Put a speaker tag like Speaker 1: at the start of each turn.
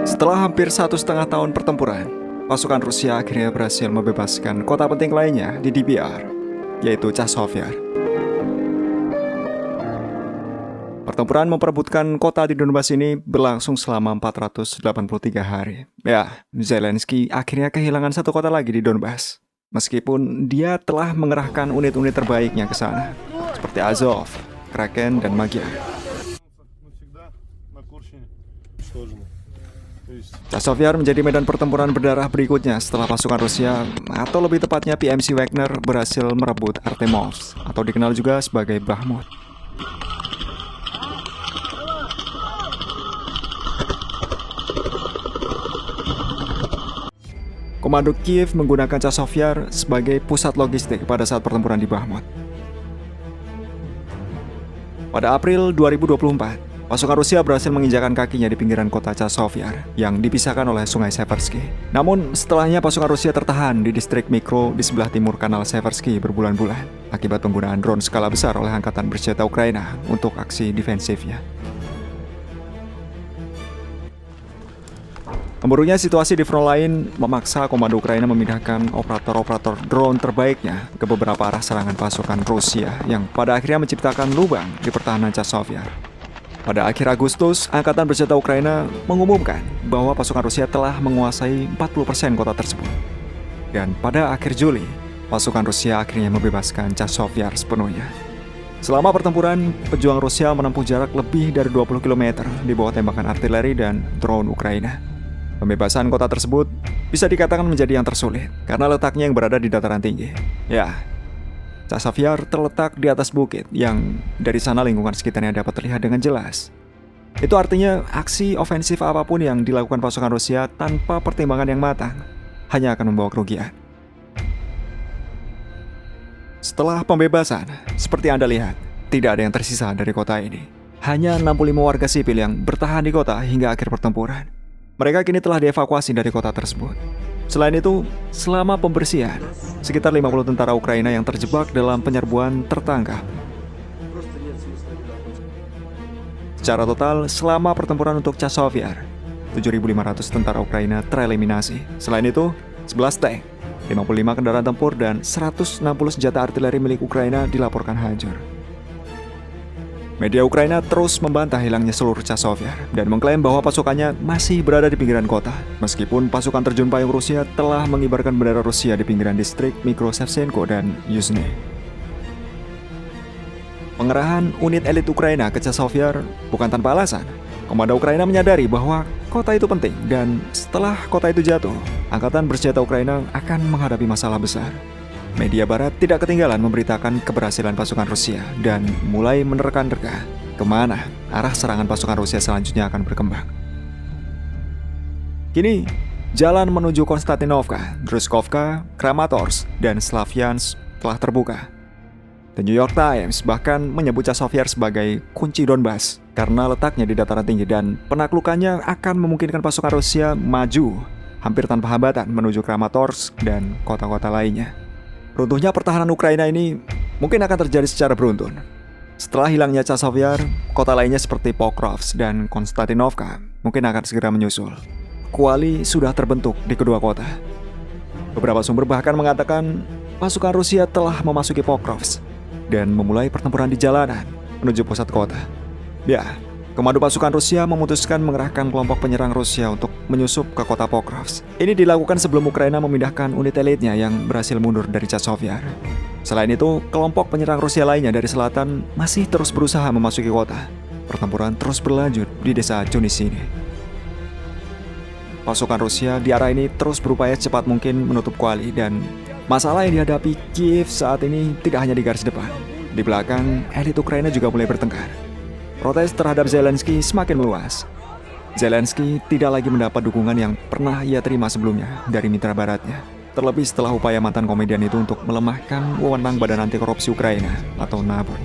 Speaker 1: Setelah hampir 1,5 tahun pertempuran, pasukan Rusia akhirnya berhasil membebaskan kota penting lainnya di DPR, yaitu Chasiv Yar. Pertempuran memperebutkan kota di Donbas ini berlangsung selama 483 hari. Ya, Zelensky akhirnya kehilangan satu kota lagi di Donbas. Meskipun dia telah mengerahkan unit-unit terbaiknya ke sana, seperti Azov, Kraken, dan Magyar. Chasiv Yar menjadi medan pertempuran berdarah berikutnya setelah pasukan Rusia, atau lebih tepatnya PMC Wagner, berhasil merebut Artemovsk, atau dikenal juga sebagai Bakhmut. Komando Kiev menggunakan Chasiv Yar sebagai pusat logistik pada saat pertempuran di Bakhmut. Pada April 2024, pasukan Rusia berhasil menginjakan kakinya di pinggiran kota Chasiv Yar yang dipisahkan oleh sungai Seversky. Namun, setelahnya pasukan Rusia tertahan di distrik Mikro di sebelah timur kanal Seversky berbulan-bulan akibat penggunaan drone skala besar oleh Angkatan Bersenjata Ukraina untuk aksi defensifnya. Memburuknya situasi di front lain memaksa komando Ukraina memindahkan operator-operator drone terbaiknya ke beberapa arah serangan pasukan Rusia yang pada akhirnya menciptakan lubang di pertahanan Chasiv Yar. Pada akhir Agustus, Angkatan Bersenjata Ukraina mengumumkan bahwa pasukan Rusia telah menguasai 40% kota tersebut. Dan pada akhir Juli, pasukan Rusia akhirnya membebaskan Chasiv Yar sepenuhnya. Selama pertempuran, pejuang Rusia menempuh jarak lebih dari 20 km di bawah tembakan artileri dan drone Ukraina. Pembebasan kota tersebut bisa dikatakan menjadi yang tersulit karena letaknya yang berada di dataran tinggi. Ya, Chasiv Yar terletak di atas bukit yang dari sana lingkungan sekitarnya dapat terlihat dengan jelas. Itu artinya aksi ofensif apapun yang dilakukan pasukan Rusia tanpa pertimbangan yang matang hanya akan membawa kerugian. Setelah pembebasan, seperti Anda lihat, tidak ada yang tersisa dari kota ini. Hanya 65 warga sipil yang bertahan di kota hingga akhir pertempuran. Mereka kini telah dievakuasi dari kota tersebut. Selain itu, selama pembersihan, sekitar 50 tentara Ukraina yang terjebak dalam penyerbuan tertangkap. Secara total, selama pertempuran untuk Chasiv Yar, 7.500 tentara Ukraina tereliminasi. Selain itu, 11 tank, 55 kendaraan tempur, dan 160 senjata artileri milik Ukraina dilaporkan hancur. Media Ukraina terus membantah hilangnya seluruh Chasiv Yar dan mengklaim bahwa pasukannya masih berada di pinggiran kota, meskipun pasukan terjun payung Rusia telah mengibarkan bendera Rusia di pinggiran distrik Mikro Shevchenko dan Yuzhny. Pengerahan unit elit Ukraina ke Chasiv Yar bukan tanpa alasan. Komando Ukraina menyadari bahwa kota itu penting, dan setelah kota itu jatuh, Angkatan Bersenjata Ukraina akan menghadapi masalah besar. Media Barat tidak ketinggalan memberitakan keberhasilan pasukan Rusia dan mulai menerka-nerka kemana arah serangan pasukan Rusia selanjutnya akan berkembang. Kini, jalan menuju Konstantinovka, Druzhkovka, Kramatorsk, dan Slavyansk telah terbuka. The New York Times bahkan menyebut Chasiv Yar sebagai kunci Donbas karena letaknya di dataran tinggi dan penaklukannya akan memungkinkan pasukan Rusia maju hampir tanpa hambatan menuju Kramatorsk dan kota-kota lainnya. Runtuhnya pertahanan Ukraina ini mungkin akan terjadi secara beruntun. Setelah hilangnya Chasiv Yar, kota lainnya seperti Pokrovsk dan Konstantinovka mungkin akan segera menyusul. Koalisi sudah terbentuk di kedua kota. Beberapa sumber bahkan mengatakan pasukan Rusia telah memasuki Pokrovsk dan memulai pertempuran di jalanan menuju pusat kota. Ya, komando pasukan Rusia memutuskan mengerahkan kelompok penyerang Rusia untuk menyusup ke kota Pokrovsk. Ini dilakukan sebelum Ukraina memindahkan unit elitnya yang berhasil mundur dari Chasiv Yar. Selain itu, kelompok penyerang Rusia lainnya dari selatan masih terus berusaha memasuki kota. Pertempuran terus berlanjut di desa Chunisi ini. Pasukan Rusia di arah ini terus berupaya secepat mungkin menutup kuali, dan masalah yang dihadapi Kiev saat ini tidak hanya di garis depan. Di belakang, elit Ukraina juga mulai bertengkar. Protes terhadap Zelensky semakin meluas. Zelensky tidak lagi mendapat dukungan yang pernah ia terima sebelumnya dari mitra baratnya. Terlebih setelah upaya mantan komedian itu untuk melemahkan wewenang Badan Anti Korupsi Ukraina atau NABU.